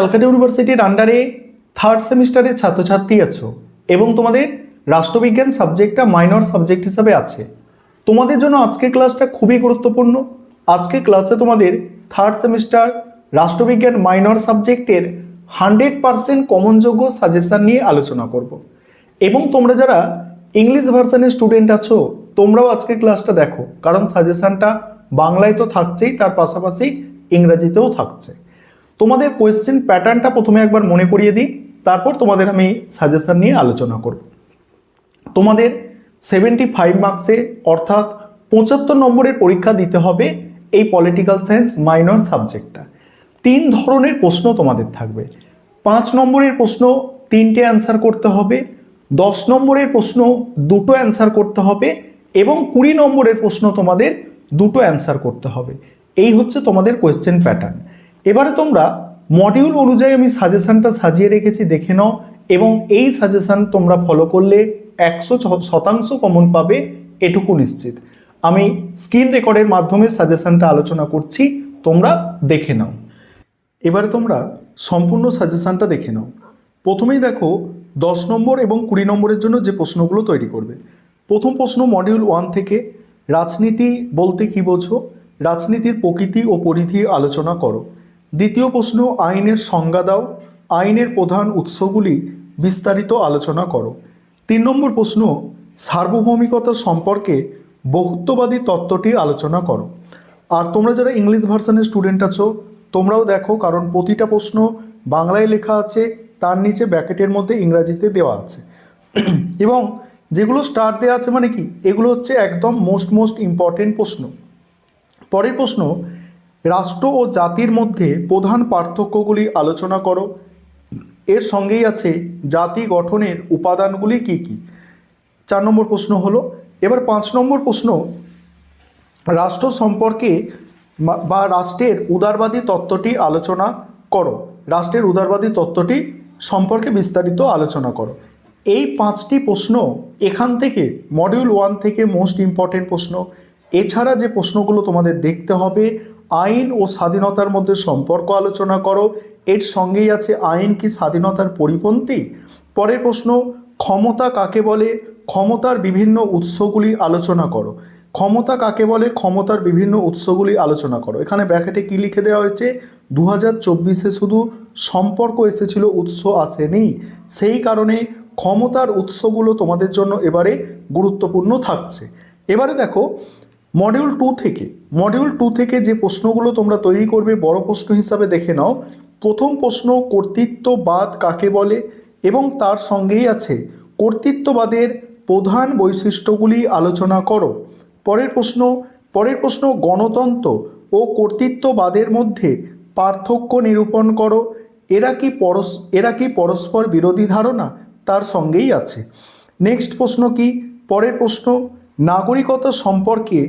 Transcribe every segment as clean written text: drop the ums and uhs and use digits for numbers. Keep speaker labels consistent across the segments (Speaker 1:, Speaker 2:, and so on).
Speaker 1: ক্যালকাটা ইউনিভার্সিটির আন্ডারে থার্ড সেমিস্টারের ছাত্রছাত্রী আছো এবং তোমাদের রাষ্ট্রবিজ্ঞান সাবজেক্টটা মাইনর সাবজেক্ট হিসাবে আছে। তোমাদের জন্য আজকের ক্লাসটা খুবই গুরুত্বপূর্ণ। আজকের ক্লাসে তোমাদের থার্ড সেমিস্টার রাষ্ট্রবিজ্ঞান মাইনর সাবজেক্টের 100% কমনযোগ্য সাজেশন নিয়ে আলোচনা করব। এবং তোমরা যারা ইংলিশ ভার্সনের স্টুডেন্ট আছো তোমরাও আজকের ক্লাসটা দেখো, কারণ সাজেশনটা বাংলায় তো থাকছেই, তার পাশাপাশি ইংরাজিতেও থাকছে। তোমাদের কোয়েশ্চেন প্যাটার্নটা প্রথমে একবার মনে করিয়ে দিই, তারপর তোমাদের আমি সাজেশন নিয়ে আলোচনা করব। তোমাদের 75 মার্কসে অর্থাৎ 75 নম্বরের পরীক্ষা দিতে হবে এই পলিটিক্যাল সায়েন্স মাইনর সাবজেক্টটা। 3 ধরনের প্রশ্ন তোমাদের থাকবে। 5 নম্বরের প্রশ্ন 3টে অ্যান্সার করতে হবে, 10 নম্বরের প্রশ্ন 2টো অ্যান্সার করতে হবে এবং 20 নম্বরের প্রশ্ন তোমাদের 2টো অ্যান্সার করতে হবে। এই হচ্ছে তোমাদের কোয়েশ্চেন প্যাটার্ন। এবারে তোমরা মডিউল অনুযায়ী আমি সাজেশনটা সাজিয়ে রেখেছি, দেখে নাও। এবং এই সাজেশন তোমরা ফলো করলে 100% কমন পাবে, এটুকু নিশ্চিত। আমি স্ক্রিন রেকর্ডের মাধ্যমে সাজেশনটা আলোচনা করছি, তোমরা দেখে নাও। এবারে তোমরা সম্পূর্ণ সাজেশনটা দেখে নাও। প্রথমেই দেখো 10 নম্বর এবং 20 নম্বরের জন্য যে প্রশ্নগুলো তৈরি করবে। প্রথম প্রশ্ন মডিউল 1 থেকে, রাজনীতি বলতে কী বোঝো? রাজনীতির প্রকৃতি ও পরিধি আলোচনা করো। দ্বিতীয় প্রশ্ন আইনের সংজ্ঞা দাও, আইনের প্রধান উৎসগুলি বিস্তারিত আলোচনা করো। 3 নম্বর প্রশ্ন সার্বভৌমিকতা সম্পর্কে বহুত্ববাদী তত্ত্বটি আলোচনা করো। আর তোমরা যারা ইংলিশ ভার্সনের স্টুডেন্ট আছো তোমরাও দেখো, কারণ প্রতিটা প্রশ্ন বাংলায় লেখা আছে, তার নিচে ব্র্যাকেটের মধ্যে ইংরাজিতে দেওয়া আছে। এবং যেগুলো স্টার দেওয়া আছে মানে কি, এগুলো হচ্ছে একদম মোস্ট ইম্পর্টেন্ট প্রশ্ন। পরের প্রশ্ন রাষ্ট্র ও জাতির মধ্যে প্রধান পার্থক্যগুলি আলোচনা করো। এর সঙ্গেই আছে জাতি গঠনের উপাদানগুলি কি কি। 4 নম্বর প্রশ্ন হলো। এবার 5 নম্বর প্রশ্ন রাষ্ট্র সম্পর্কে বা রাষ্ট্রের উদারবাদী তত্ত্বটি আলোচনা করো। রাষ্ট্রের উদারবাদী তত্ত্বটি সম্পর্কে বিস্তারিত আলোচনা করো। এই 5টি প্রশ্ন এখান থেকে মডিউল 1 থেকে মোস্ট ইম্পর্টেন্ট প্রশ্ন। এছাড়া যে প্রশ্নগুলো তোমাদের দেখতে হবে, আইন ও স্বাধীনতার মধ্যে সম্পর্ক আলোচনা করো। এর সঙ্গেই আছে আইন কি স্বাধীনতার পরিপন্থী। পরের প্রশ্ন ক্ষমতা কাকে বলে? ক্ষমতার বিভিন্ন উৎসগুলি আলোচনা করো। ক্ষমতা কাকে বলে? ক্ষমতার বিভিন্ন উৎসগুলি আলোচনা করো। এখানে ব্র্যাকেটে কি লিখে দেওয়া হয়েছে? 2024-এ শুধু সম্পর্ক এসেছিল, উৎস আসেনি। সেই কারণে ক্ষমতার উৎসগুলো তোমাদের জন্য এবারে গুরুত্বপূর্ণ থাকছে। এবারে দেখো মডিউল 2 থেকে যে প্রশ্নগুলো তোমরা তৈরি করবে বড় প্রশ্ন হিসাবে দেখে নাও। প্রথম প্রশ্ন কর্তৃত্ববাদ কাকে বলে এবং তার সঙ্গেই আছে কর্তৃত্ববাদের প্রধান বৈশিষ্ট্যগুলি আলোচনা করো। পরের প্রশ্ন গণতন্ত্র ও কর্তৃত্ববাদের মধ্যে পার্থক্য নিরূপণ করো। এরা কি পরস্পর বিরোধী ধারণা? তার সঙ্গেই আছে। নেক্সট প্রশ্ন কি? পরের প্রশ্ন নাগরিকতা সম্পর্কে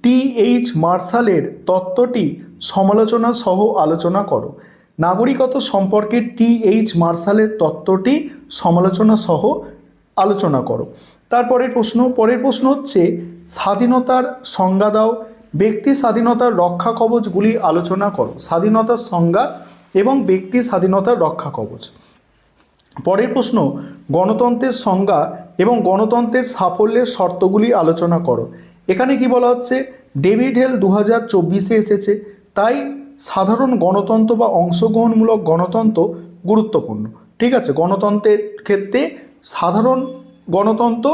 Speaker 1: টি.এইচ. মার্শালের তত্ত্বটি সমালোচনা সহ আলোচনা করো। নাগরিকতা সম্পর্কে টি.এইচ. মার্শালের তত্ত্বটি সমালোচনা সহ আলোচনা করো। পরের প্রশ্ন হচ্ছে স্বাধীনতার সংজ্ঞা দাও। ব্যক্তি স্বাধীনতার রক্ষা কবচগুলি আলোচনা করো। স্বাধীনতার সংজ্ঞা এবং ব্যক্তি স্বাধীনতার রক্ষা কবচ। পরের প্রশ্ন গণতন্ত্রের সংজ্ঞা এবং গণতন্ত্রের সাফল্যের শর্তগুলি আলোচনা করো। এখানে কি বলা হচ্ছে? ডেভিড হেল 2024-এ এসেছে, তাই সাধারণ গণতন্ত্র বা অংশগ্রহণমূলক গণতন্ত্র গুরুত্বপূর্ণ। ঠিক আছে, গণতন্ত্রের ক্ষেত্রে সাধারণ গণতন্ত্র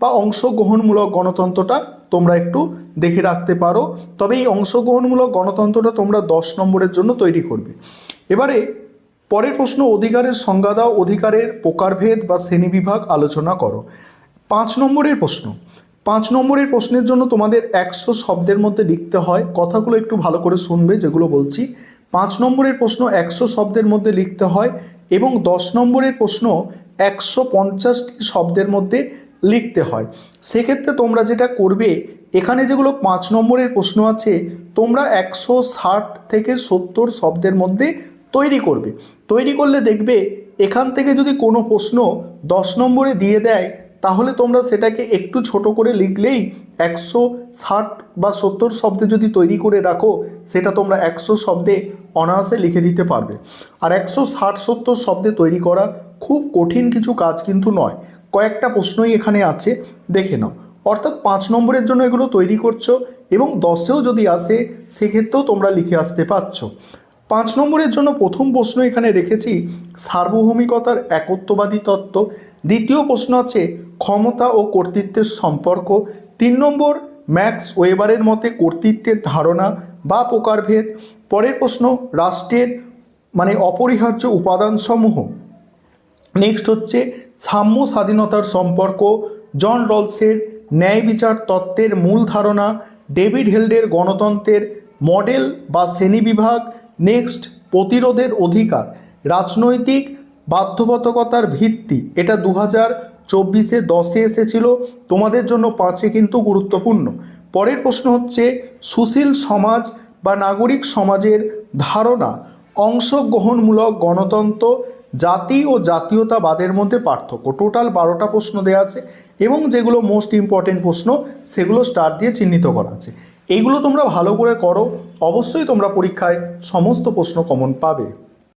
Speaker 1: বা অংশগ্রহণমূলক গণতন্ত্রটা তোমরা একটু দেখে রাখতে পারো। তবে এই অংশগ্রহণমূলক গণতন্ত্রটা তোমরা 10 নম্বরের জন্য তৈরি করবে। এবারে পরের প্রশ্ন অধিকারের সংজ্ঞা দাও। অধিকারের প্রকারভেদ বা শ্রেণীবিভাগ আলোচনা করো। 5 নম্বরের প্রশ্নের জন্য তোমাদের 100 শব্দের মধ্যে লিখতে হয়। কথাগুলো একটু ভালো করে শুনবে যেগুলো বলছি। 5 নম্বরের প্রশ্ন 100 শব্দের মধ্যে লিখতে হয় এবং 10 নম্বরের প্রশ্ন 150টি শব্দের মধ্যে লিখতে হয়। সেক্ষেত্রে তোমরা যেটা করবে, এখানে যেগুলো 5 নম্বরের প্রশ্ন আছে তোমরা 160 থেকে 70 শব্দের মধ্যে তৈরি করবে। তৈরি করলে দেখবে এখান থেকে যদি কোনো প্রশ্ন 10 নম্বরে দিয়ে দেয় তাহলে তোমরা সেটাকে একটু ছোট করে লিখলেই 160 বা 70 শব্দে যদি তৈরি করে রাখো সেটা তোমরা 100 শব্দে অনায়াসে লিখে দিতে পারবে। আর 160-70 শব্দে তৈরি করা খুব কঠিন কিছু কাজ কিন্তু নয়, কয়েকটা প্রশ্নই এখানে আছে, দেখে নাও। অর্থাৎ 5 নম্বরের জন্য এগুলো তৈরি করছো এবং 10এও যদি আসে সেক্ষেত্রেও তোমরা লিখে আসতে পারছো। 5 নম্বরের জন্য প্রথম প্রশ্ন এখানে রেখেছি সার্বভৌমিকতার একত্ববাদী তত্ত্ব। দ্বিতীয় প্রশ্ন আছে ক্ষমতা ও কর্তৃত্বের সম্পর্ক। 3 নম্বর ম্যাক্স ওয়েবারের মতে কর্তৃত্বের ধারণা বা প্রকারভেদ। পরের প্রশ্ন রাষ্ট্রের অপরিহার্য উপাদানসমূহ। নেক্সট হচ্ছে সাম্য স্বাধীনতার সম্পর্ক, জন রলসের ন্যায় বিচার তত্ত্বের মূল ধারণা, ডেভিড হেল্ডের গণতন্ত্রের মডেল বা শ্রেণীবিভাগ। নেক্সট প্রতিরোধের অধিকার, রাজনৈতিক বাধ্যবাধকতার ভিত্তি। এটা 2024-এ 10-এ এসেছিল, তোমাদের জন্য 5-এ কিন্তু গুরুত্বপূর্ণ। পরের প্রশ্ন হচ্ছে সুশীল সমাজ বা নাগরিক সমাজের ধারণা, অংশগ্রহণমূলক গণতন্ত্র, জাতি ও জাতীয়তাবাদের মধ্যে পার্থক্য। টোটাল 12টা প্রশ্ন দেওয়া আছে এবং যেগুলো মোস্ট ইম্পর্টেন্ট প্রশ্ন সেগুলো স্টার দিয়ে চিহ্নিত করা আছে। এইগুলো তোমরা ভালো করে করো, অবশ্যই তোমরা পরীক্ষায় সমস্ত প্রশ্ন কমন পাবে।